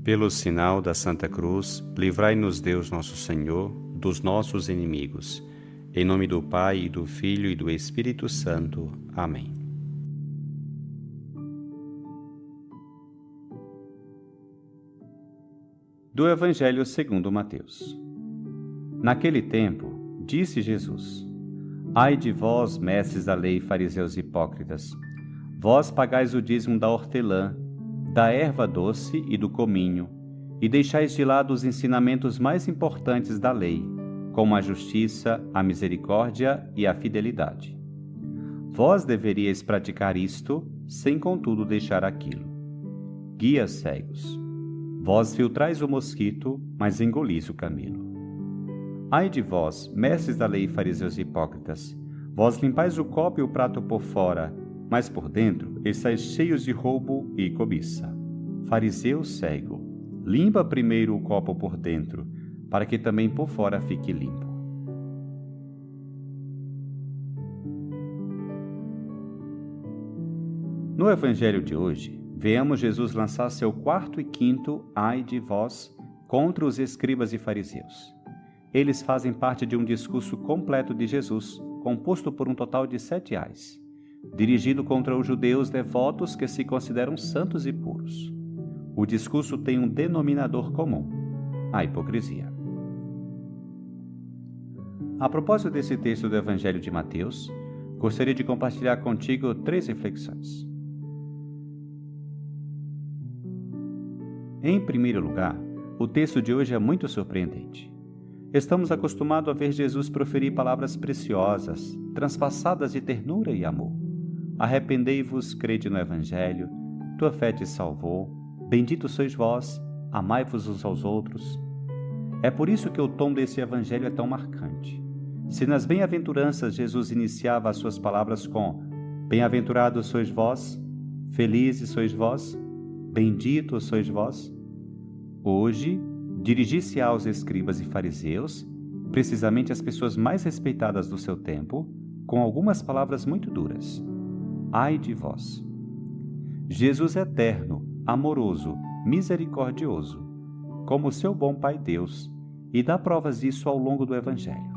Pelo sinal da Santa Cruz, livrai-nos Deus nosso Senhor dos nossos inimigos. Em nome do Pai, e do Filho e do Espírito Santo. Amém. Do Evangelho segundo Mateus. Naquele tempo, disse Jesus: Ai de vós, mestres da lei, fariseus hipócritas! Vós pagais o dízimo da hortelã, da erva doce e do cominho, e deixais de lado os ensinamentos mais importantes da lei, como a justiça, a misericórdia e a fidelidade. Vós deveríeis praticar isto, sem contudo deixar aquilo. Guias cegos! Vós filtrais o mosquito, mas engolis o camelo. Ai de vós, mestres da lei e fariseus hipócritas! Vós limpais o copo e o prato por fora, mas por dentro estáis cheios de roubo e cobiça. Fariseu cego, limpa primeiro o copo por dentro, para que também por fora fique limpo. No Evangelho de hoje, vemos Jesus lançar seu quarto e quinto ai de vós contra os escribas e fariseus. Eles fazem parte de um discurso completo de Jesus, composto por um total de 7 ais, dirigido contra os judeus devotos que se consideram santos e puros. O discurso tem um denominador comum: a hipocrisia. A propósito desse texto do Evangelho de Mateus, gostaria de compartilhar contigo 3 reflexões. Em primeiro lugar, o texto de hoje é muito surpreendente. Estamos acostumados a ver Jesus proferir palavras preciosas, transpassadas de ternura e amor. Arrependei-vos, crede no Evangelho, tua fé te salvou, bendito sois vós, amai-vos uns aos outros. É por isso que o tom desse Evangelho é tão marcante. Se nas bem-aventuranças Jesus iniciava as suas palavras com bem-aventurados sois vós, felizes sois vós, benditos sois vós, hoje dirigir-se aos escribas e fariseus, precisamente as pessoas mais respeitadas do seu tempo, com algumas palavras muito duras. Ai de vós! Jesus é eterno, amoroso, misericordioso, como seu bom Pai Deus, e dá provas disso ao longo do Evangelho.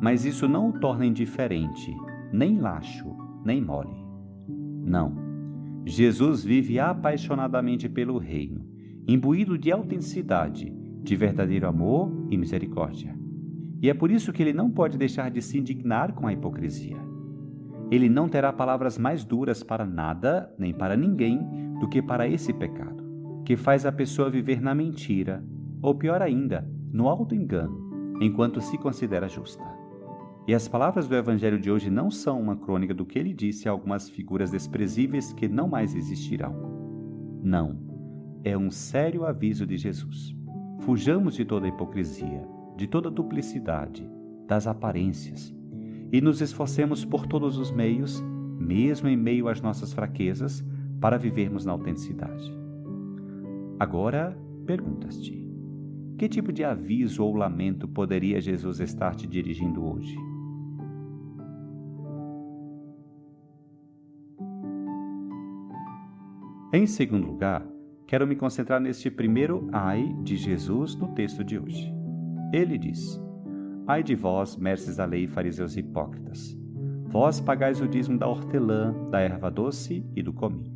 Mas isso não o torna indiferente, nem laxo, nem mole. Não. Jesus vive apaixonadamente pelo reino, imbuído de autenticidade, de verdadeiro amor e misericórdia. E é por isso que ele não pode deixar de se indignar com a hipocrisia. Ele não terá palavras mais duras para nada, nem para ninguém, do que para esse pecado, que faz a pessoa viver na mentira, ou pior ainda, no auto-engano, enquanto se considera justa. E as palavras do Evangelho de hoje não são uma crônica do que ele disse a algumas figuras desprezíveis que não mais existirão. Não, é um sério aviso de Jesus. Fujamos de toda hipocrisia, de toda duplicidade, das aparências, e nos esforcemos por todos os meios, mesmo em meio às nossas fraquezas, para vivermos na autenticidade. Agora, perguntas-te: que tipo de aviso ou lamento poderia Jesus estar te dirigindo hoje? Em segundo lugar, quero me concentrar neste primeiro ai de Jesus no texto de hoje. Ele diz: Ai de vós, mestres da lei e fariseus hipócritas! Vós pagais o dízimo da hortelã, da erva doce e do cominho.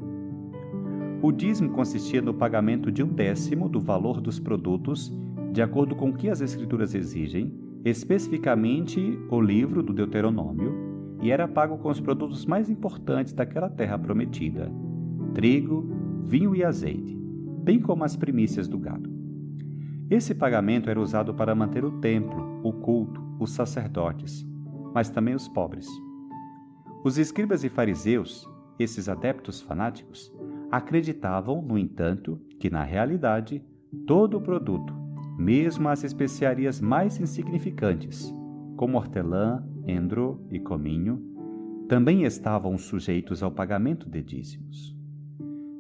O dízimo consistia no pagamento de 1/10 do valor dos produtos, de acordo com o que as Escrituras exigem, especificamente o livro do Deuteronômio, e era pago com os produtos mais importantes daquela terra prometida: trigo, vinho e azeite, bem como as primícias do gado. Esse pagamento era usado para manter o templo, o culto, os sacerdotes, mas também os pobres. Os escribas e fariseus, esses adeptos fanáticos, acreditavam, no entanto, que na realidade, todo o produto, mesmo as especiarias mais insignificantes, como hortelã, endro e cominho, também estavam sujeitos ao pagamento de dízimos.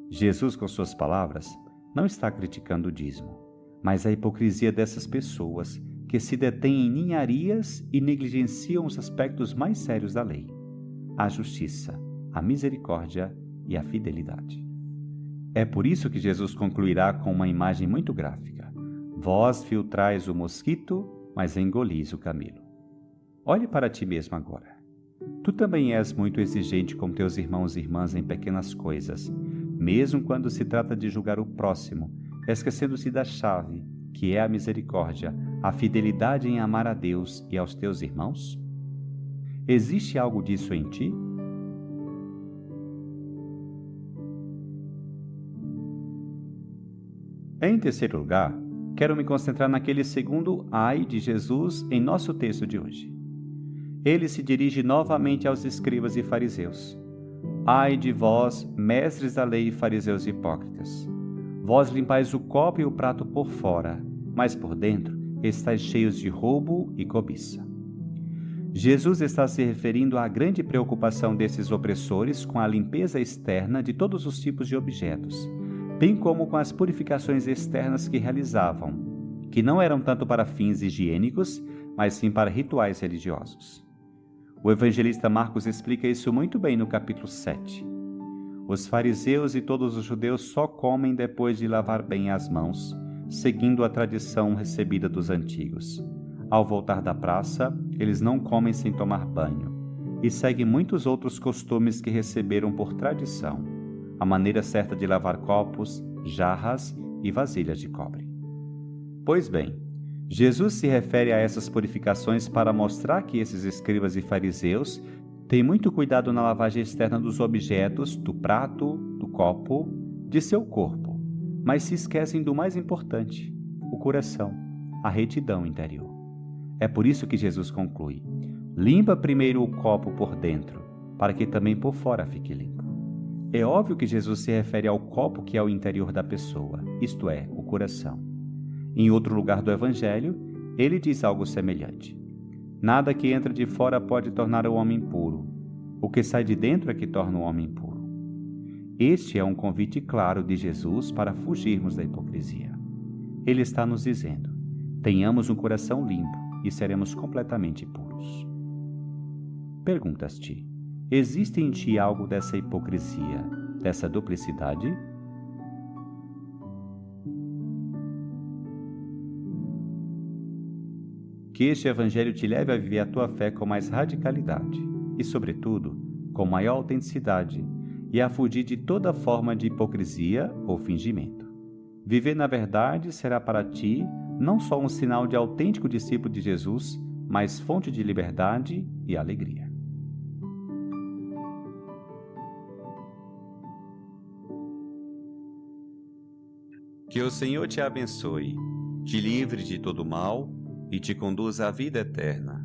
Jesus, com suas palavras, não está criticando o dízimo, mas a hipocrisia dessas pessoas que se detêm em ninharias e negligenciam os aspectos mais sérios da lei: a justiça, a misericórdia e a fidelidade. É por isso que Jesus concluirá com uma imagem muito gráfica. Vós filtrais o mosquito, mas engolis o camelo. Olhe para ti mesmo agora. Tu também és muito exigente com teus irmãos e irmãs em pequenas coisas, mesmo quando se trata de julgar o próximo, esquecendo-se da chave, que é a misericórdia, a fidelidade em amar a Deus e aos teus irmãos? Existe algo disso em ti? Em terceiro lugar, quero me concentrar naquele segundo ai de Jesus em nosso texto de hoje. Ele se dirige novamente aos escribas e fariseus. Ai de vós, mestres da lei e fariseus hipócritas! Vós limpais o copo e o prato por fora, mas por dentro estáis cheios de roubo e cobiça. Jesus está se referindo à grande preocupação desses opressores com a limpeza externa de todos os tipos de objetos, bem como com as purificações externas que realizavam, que não eram tanto para fins higiênicos, mas sim para rituais religiosos. O evangelista Marcos explica isso muito bem no capítulo 7. Os fariseus e todos os judeus só comem depois de lavar bem as mãos, seguindo a tradição recebida dos antigos. Ao voltar da praça, eles não comem sem tomar banho, e seguem muitos outros costumes que receberam por tradição, a maneira certa de lavar copos, jarras e vasilhas de cobre. Pois bem, Jesus se refere a essas purificações para mostrar que esses escribas e fariseus têm muito cuidado na lavagem externa dos objetos, do prato, do copo, de seu corpo, mas se esquecem do mais importante, o coração, a retidão interior. É por isso que Jesus conclui: limpa primeiro o copo por dentro, para que também por fora fique limpo. É óbvio que Jesus se refere ao copo que é o interior da pessoa, isto é, o coração. Em outro lugar do Evangelho, ele diz algo semelhante. Nada que entra de fora pode tornar o homem puro. O que sai de dentro é que torna o homem puro. Este é um convite claro de Jesus para fugirmos da hipocrisia. Ele está nos dizendo: tenhamos um coração limpo e seremos completamente puros. Perguntas-te: existe em ti algo dessa hipocrisia, dessa duplicidade? Que este Evangelho te leve a viver a tua fé com mais radicalidade e, sobretudo, com maior autenticidade e a fugir de toda forma de hipocrisia ou fingimento. Viver na verdade será para ti não só um sinal de autêntico discípulo de Jesus, mas fonte de liberdade e alegria. Que o Senhor te abençoe, te livre de todo mal e te conduza à vida eterna.